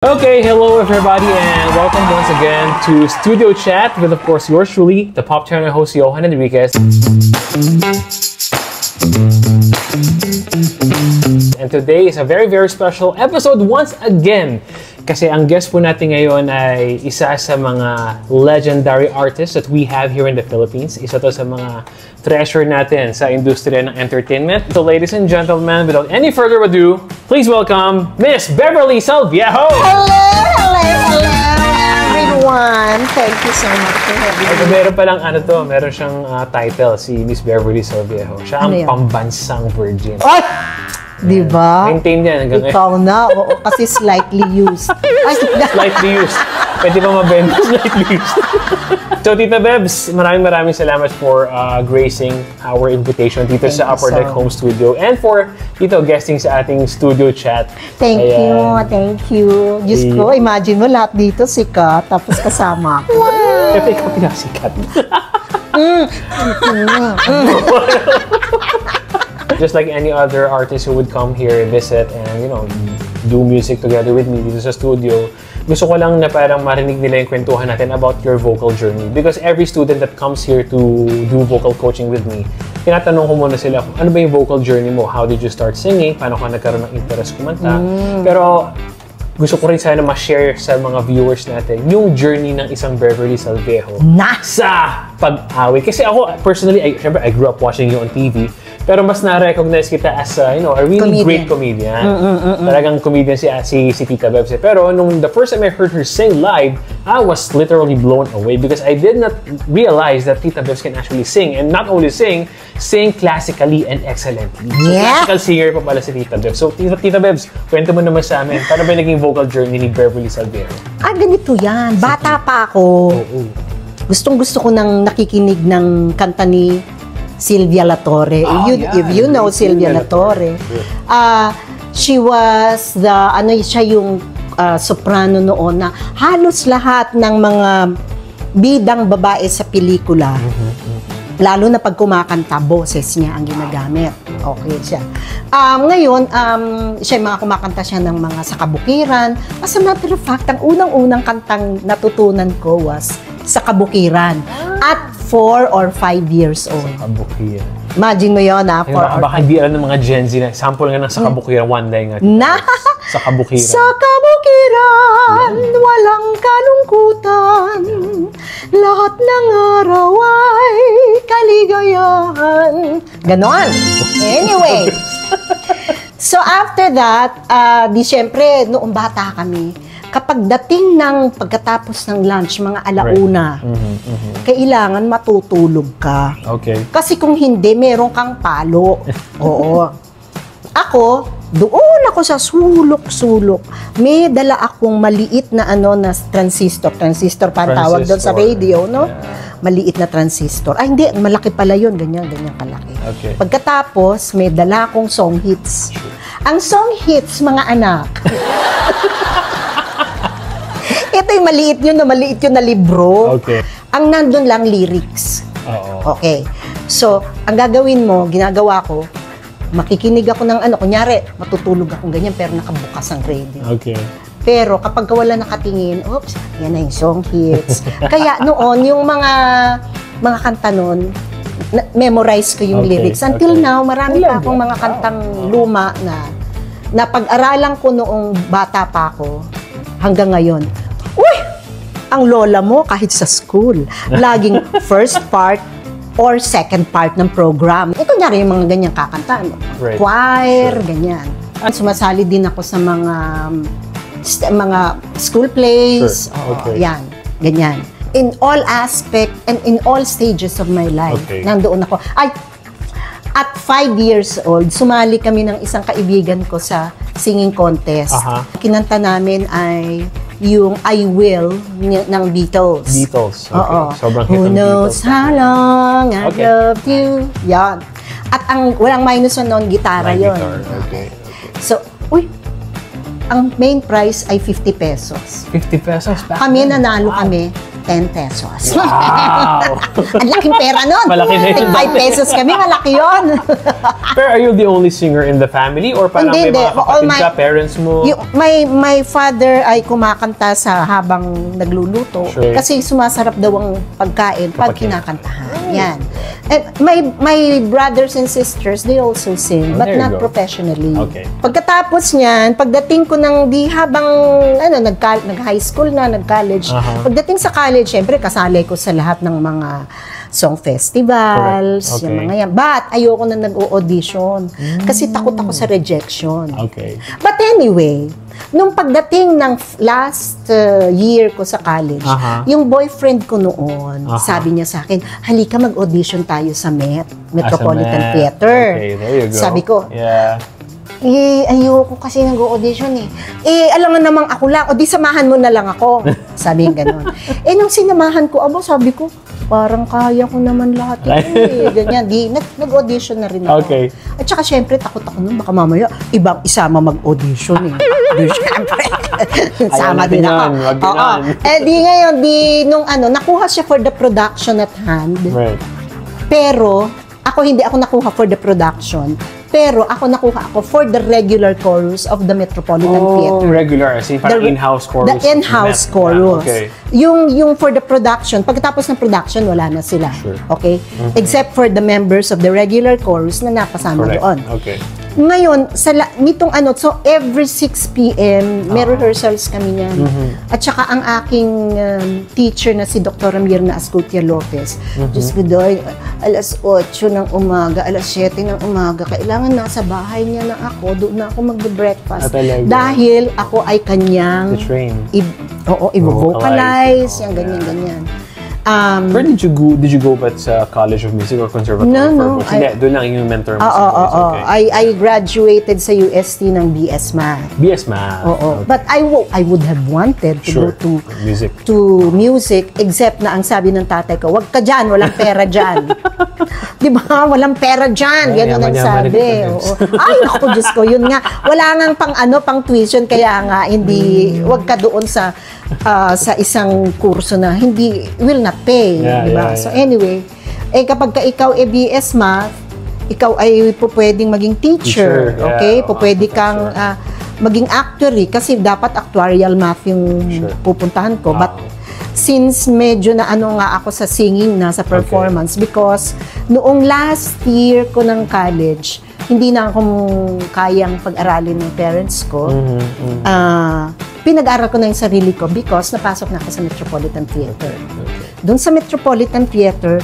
Okay, hello everybody and welcome once again to Studio Chat with of course yours truly, the Pop Channel host Johan Enriquez. And today is a very special episode once again. Kasi ang guest po natin ngayon ay isa sa mga legendary artists that we have here in the Philippines. Isa to sa mga treasure natin sa industriya ng entertainment. So ladies and gentlemen, without any further ado, please welcome Miss Beverly Salviejo! Hello everyone! Thank you so much for having me. Meron palang meron siyang title, si Miss Beverly Salviejo. Siya ang pambansang virgin. Ay! Diba? Maintain yan hanggang ikaw na, oo, kasi slightly used. Ay, slightly used. Pwede pa mabenta, slightly used. So, Tita Bebs, maraming salamat for gracing our invitation dito sa Upper Deck Home Studio and for dito guesting sa ating studio chat. Thank you. Diyos ko, imagine mo lahat dito sikat, tapos kasama ako. Wow! Siyempre, ikaw pinasikat. Just like any other artist who would come here, visit, and do music together with me dito sa studio, gusto ko lang na parang marinig nila yung kwentuhan natin about your vocal journey. Because every student that comes here to do vocal coaching with me, tinatanong ko muna sila kung ano ba yung vocal journey mo? How did you start singing? Paano ka nagkaroon ng interest kumanta? Pero gusto ko rin sana ma-share sa mga viewers natin yung journey ng isang Beverly Salviejo sa pag-awit. Kasi ako, personally, syempre, I grew up watching you on TV. Pero mas na-recognize kita as a really great comedian. Talagang comedian si Tita Bebs. Pero nung the first time I heard her sing live, I was literally blown away because I did not realize that Tita Bebs can actually sing. And not only sing classically and excellently. So, classical singer pa pala si Tita Bebs. So, Tita Bebs, kwento mo naman sa amin, paano ba naging vocal journey ni Beverly Salviejo? Ganito yan. Bata pa ako. Gustong-gusto ko nang nakikinig ng kanta ni Sylvia La Torre. If you know Sylvia La Torre. She was siya yung soprano noon na halos lahat ng mga bidang babae sa pelikula. Lalo na pag kumakanta, boses niya ang ginagamit. Okay siya. Ngayon, siya mga kumakanta siya ng mga sa kabukiran. As a matter of fact, ang unang-unang kantang natutunan ko was sa kabukiran. At 4 or 5 years old. Sa kabukiran. Imagine mo yun, baka hindi alam ng mga Gen Z na sample nga ng sa kabukiran, one day nga. Sa kabukiran. Sa kabukiran, walang kalungkutan. Lahat ng araw ay kaligayahan. Ganon. Anyway. So after that, di syempre, noong bata kami, kapag dating ng pagkatapos ng lunch, mga alauna, kailangan matutulog ka. Okay. Kasi kung hindi, meron kang palo. Oo. Ako, doon ako sa sulok-sulok. May dala akong maliit na na transistor. Transistor pa tawag doon sa radio, no? Yeah. Maliit na transistor. Hindi, malaki pala yun. Ganyan kalaki. Okay. Pagkatapos, may dala akong song hits. Ang song hits, mga anak. Ito yung maliit yun na libro. Okay. Ang nandun lang lyrics. Okay. So, ang gagawin mo, ginagawa ko, makikinig ako ng kunyari, matutulog ako ganyan, pero nakabukas ang radio. Okay. Pero kapag wala nakatingin, oops, yan na yung song hits. Kaya noon, yung mga kanta noon, memorize ko yung lyrics. Until now, marami pa akong mga kantang luma na pag-aralan ko noong bata pa ako hanggang ngayon. Uy! Ang lola mo, kahit sa school, laging first part or second part ng program. Kunyari yung mga ganyang kakanta, choir, ganyan. At sumasali din ako sa mga school plays, yan, ganyan. In all aspect and in all stages of my life, nandoon ako. At 5 years old, sumali kami ng isang kaibigan ko sa singing contest. Kinanta namin ay yung I Will ng Beatles. Beatles. Okay. Sobrang hit Who knows how long I've loved you. Yan. At ang walang minus noon, gitara yon. Okay. So, ang main prize ay 50 pesos. 50 pesos back Kami, then. nanalo kami, 10 pesos. Wow! Ang laking pera nun. Malaki na yun. 5 pesos kami, malaki yun. Pero are you the only singer in the family? Or parang Hindi, may mga hindi. kapatid ka, parents mo? My father ay kumakanta sa habang nagluluto. Sure. Kasi sumasarap daw ang pagkain pag Kapag kinakantahan. Yan. And my brothers and sisters, they also sing, but There you not go. professionally. Okay. Pagkatapos niyan, pagdating ko ng habang nag-high school na, nag-college, pagdating sa college, syempre kasali ko sa lahat ng mga song festivals, Correct. Okay. yung mga yan. But ayoko na nag-audition kasi takot ako sa rejection. Okay. But anyway, nung pagdating ng last year ko sa college, yung boyfriend ko noon, sabi niya sa akin, halika mag-audition tayo sa Metropolitan Met. Theater. Okay, there you go. Sabi ko, yeah. ayoko kasi nag-audition alam nga namang ako lang, o di samahan mo na lang ako. Sabi yung gano'n. Nung sinamahan ko, sabi ko, parang kaya ko naman lahat ito ganyan. Nag-audition na rin ako. Okay. At saka syempre, takot ako nun, baka mamaya, ibang isama mag-audition Di syempre. Sama din ako. Wag ganon. Di ngayon, nakuha siya for the production at hand. Right. Pero, hindi ako nakuha for the production. Pero ako nakuha for the regular chorus of the Metropolitan Theater. Regular. As in, parang in-house chorus. The in-house Met. chorus. Yeah, okay. Yung for the production, pagkatapos ng production, wala na sila. Sure. Okay? Except for the members of the regular chorus na napasama Correct. doon. Okay. Ngayon, nitong so every 6 p.m., may rehearsals kami niyan. At saka ang aking teacher na si Dr. Mirna Ascultia Lopez, Diyos ko doy, alas 8 ng umaga, alas 7 ng umaga, kailangan nasa bahay niya na ako, doon na ako mag-breakfast. Dahil ako ay kanyang The train. i-vocalize, yung ganyan-ganyan. Where did you go back sa College of Music or Conservatory No. for Hindi, doon lang yung mentor mo. Okay. I graduated sa UST ng BS Math. BS Math. Oo. But I would have wanted to go to music. Except na ang sabi ng tatay ko, wag ka dyan, walang pera dyan. Di ba? Walang pera dyan. Ganun ang sabi. Oo. Ay, naku, Diyos ko, yun nga. Wala nga pang tuition, kaya nga, wag ka doon sa isang kurso na will not pay. Di ba? So anyway, kapag ikaw BS Math, ikaw ay pwedeng maging teacher. Okay? Pwede kang maging actuary kasi dapat actuarial math yung pupuntahan ko. But since medyo na nga ako sa singing na sa performance because noong last year ko ng college, hindi na ako kayang pag-aralin ng parents ko. Pinag-aral ko na yung sarili ko because napasok na ako sa Metropolitan Theater. Doon sa Metropolitan Theater,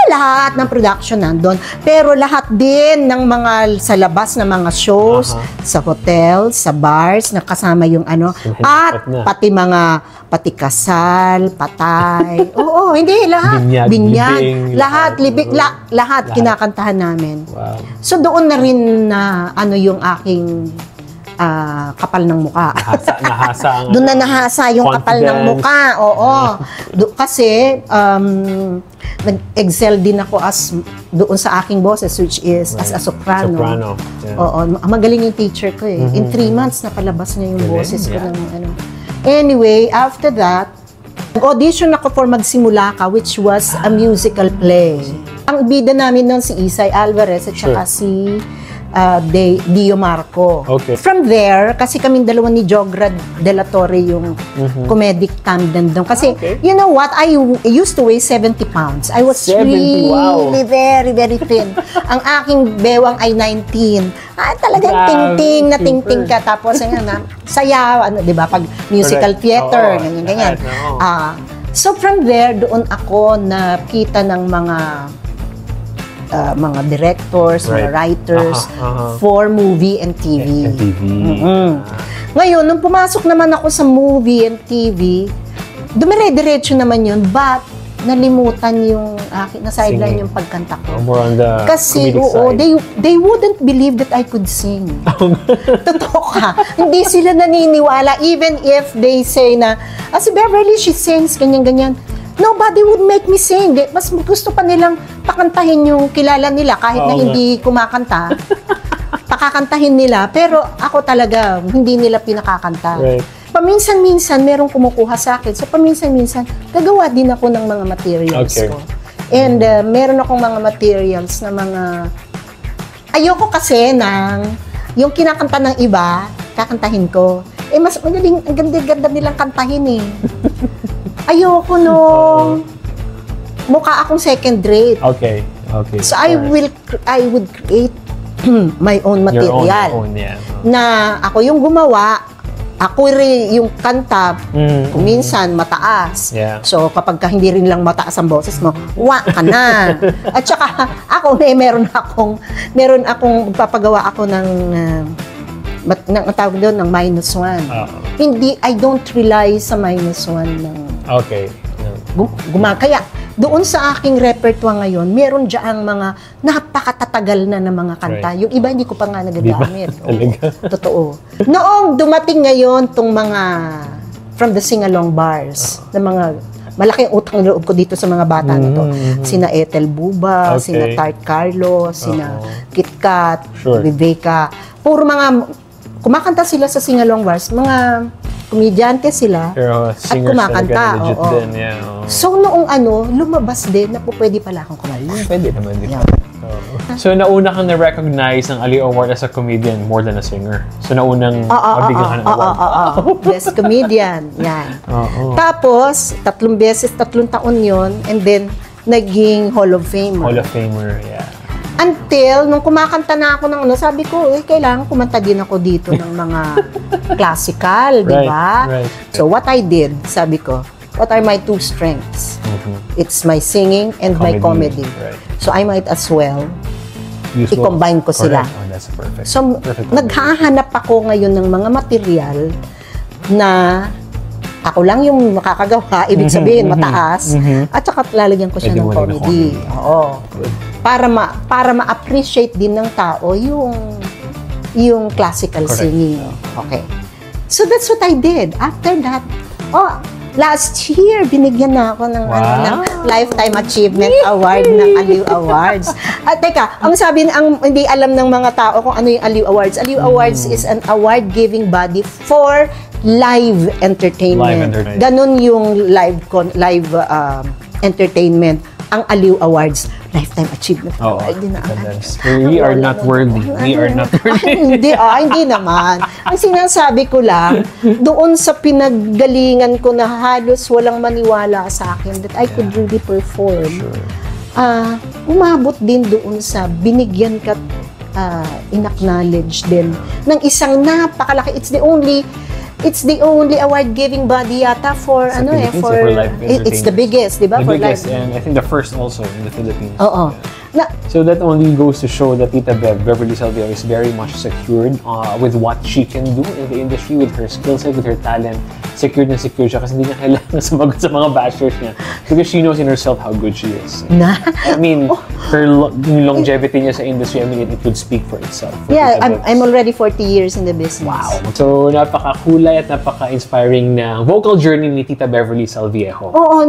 lahat ng production nandun. Pero lahat din ng mga sa labas na mga shows, sa hotels, sa bars, nakasama yung at pati kasal, patay. Oo, hindi, lahat. Binyag. Lahat, libing, lahat kinakantahan namin. Wow. So doon na rin na yung aking kapal ng muka. Nahasa doon na nahasa yung kapal ng muka. Oo. Kasi nag-excel din ako doon sa aking boses, which is as a soprano. Yeah. Oo. Magaling yung teacher ko In 3 months, napalabas niya yung boses ko ng Anyway, after that, nag-audition ako for Magsimula Ka, which was a musical play. Ang bida namin noon si Isay Alvarez at saka si Dio Marco. Okay. From there, kasi kaming dalawa ni Jogra de la Torre yung comedic tandem doon. Kasi, you know what? I used to weigh 70 pounds. I was 70, really very, very thin. Ang aking bewang ay 19. Talagang ting-ting na ting-ting ka. Tapos, saya, di ba? Pag musical theater, ganyan-ganyan. So, from there, doon ako nakita ng mga directors, mga writers for movie and TV. Ngayon, nung pumasok naman ako sa movie and TV, dumire-diretso naman yun, but nalimutan yung na-sideline yung pagkanta ko. More on the kasi they wouldn't believe that I could sing. Totoo ka. Hindi sila naniniwala even if they say na, si Beverly, she sings, ganyan-ganyan. Nobody would make me sing. Mas gusto pa nilang pakantahin yung kilala nila kahit na hindi kumakanta. pakakantahin nila, pero ako talaga, hindi nila pinakakanta. Right. Paminsan-minsan, merong kumukuha sa akin. So, paminsan-minsan, gagawa din ako ng mga materials ko. And meron akong mga materials na mga... Ayoko kasi yung kinakanta ng iba, kakantahin ko. Mas magaling, ang ganda-ganda nilang kantahin eh. Ayoko nung mukha akong second rate. Okay. So, I would create my own material. Your own, yeah. Na ako yung gumawa, ako rin yung kanta, minsan mataas. Yeah. So kapag hindi rin lang mataas ang boses mo, wa ka na. At saka ako meron akong papagawa ako ng tawag doon ng -1. Hindi, I don't rely sa -1 ng kaya doon sa aking repertoire ngayon, meron diyang mga napakatatagal na mga kanta. Right. Yung iba hindi ko pa nga nagagamit. Totoo. Noong dumating ngayon tong mga from the sing-along bars, na mga malaking utang loob ko dito sa mga bata na to. Sina Ethel Buba, sina Tart Carlos, sina Kit Kat, Viveka. Puro mga kumakanta sila sa sing-along bars, mga komedyante sila. Pero at kumakanta. Din, So noong lumabas din na pwede pala akong kumanta. Pwede naman din. So nauna kang na-recognize ng Aliw Award as a comedian more than a singer. So naunang mabigyan ka ng award. Best comedian. Yan. Tapos, 3 taon yon, and then naging Hall of Famer. Hall of Famer, yeah. Until, nung kumakanta na ako ng sabi ko, kailangan kumanta din ako dito ng mga classical, di ba? Right. So, what I did, sabi ko, what are my 2 strengths? It's my singing and my comedy. Right. So, I might as well i-combine ko sila. Oh, that's perfect. So, naghahanap ako ngayon ng mga material na ako lang yung makakagawa, ibig sabihin, mataas, at saka lalagyan ko siya ng comedy. Oo. Para ma-appreciate din ng tao yung classical singing. Okay. So that's what I did. After that, last year binigyan na ako ng Lifetime Achievement Award ng Aliw Awards. At teka, hindi alam ng mga tao kung ano yung Aliw Awards. Aliw Awards is an award-giving body for live entertainment. Ganun yung live entertainment. Ang Aliw Awards, Lifetime Achievement Award. We are not worthy. We are not worthy. Hindi naman. Ang sinasabi ko lang, doon sa pinaggalingan ko na halos walang maniwala sa akin that I could really perform. Umabot din doon sa binigyan ka, in-acknowledge din ng isang napakalaki. It's the only award-giving body yata for it's the biggest, di ba? The biggest, and I think the first also in the Philippines. Oo. So that only goes to show that Tita Beverly Salvio is very much secured with what she can do in the industry, with her skill set, with her talent. Secured na secure siya kasi hindi niya kailangan sumagot sa mga bashers niya because she knows in herself how good she is. I mean, her longevity niya sa industry, it would speak for itself. I'm already 40 years in the business. Wow. So, napaka-kulay at napaka-inspiring na vocal journey ni Tita Beverly Salviejo. Oo,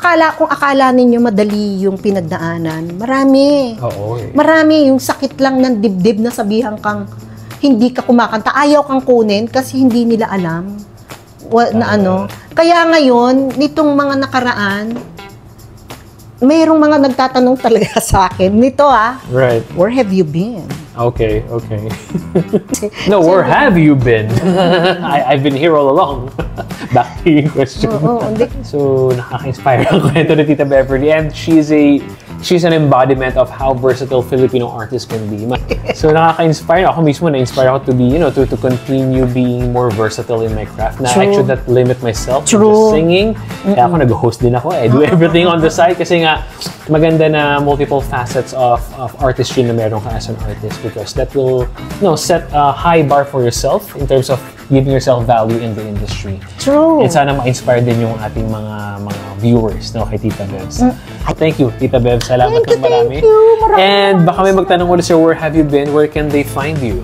akala ninyo madali yung pinagdaanan. Marami. Marami yung sakit lang ng dibdib na sabihan kang hindi ka kumakanta. Ayaw kang kunin kasi hindi nila alam. Kaya ngayon, nitong mga nakaraan, mayroong mga nagtatanong talaga sa akin. Nito right. Where have you been? Okay. No, where have you been? I've been here all along. Back to yung question. So, nakaka-inspire ang kwento ni Tita Beverly, and she's an embodiment of how versatile Filipino artists can be. So, nakaka-inspire ako mismo, na-inspire ako to be, to continue being more versatile in my craft. Na I should not limit myself to just singing. Kaya ako nag-host din ako. I do everything on the side kasi nga maganda na multiple facets of artistry na meron ka as an artist, because that will set a high bar for yourself in terms of giving yourself value in the industry. True. And sana ma-inspire din yung ating mga viewers kay Tita Bebs. Thank you, Tita Bebs. Salamat ng marami. And baka may magtanong ulit sir, where have you been? Where can they find you?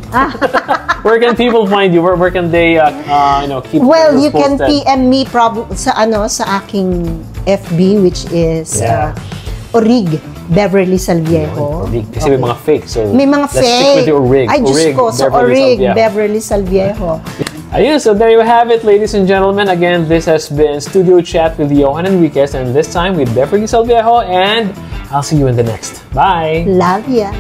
Where can people find you? Where can they keep Well, you can PM me sa aking FB, which is Orig Beverly Salviejo. Kasi may mga fake. So, May mga let's stick with fake. the Orig. Ay, Diyos Orig, ko. So, Beverly Orig, Salviejo. Beverly Salviejo. Ayun, so there you have it, ladies and gentlemen. Again, this has been Studio Chat with Johan Enriquez, and this time with Beverly Salviejo, and I'll see you in the next. Bye! Love ya.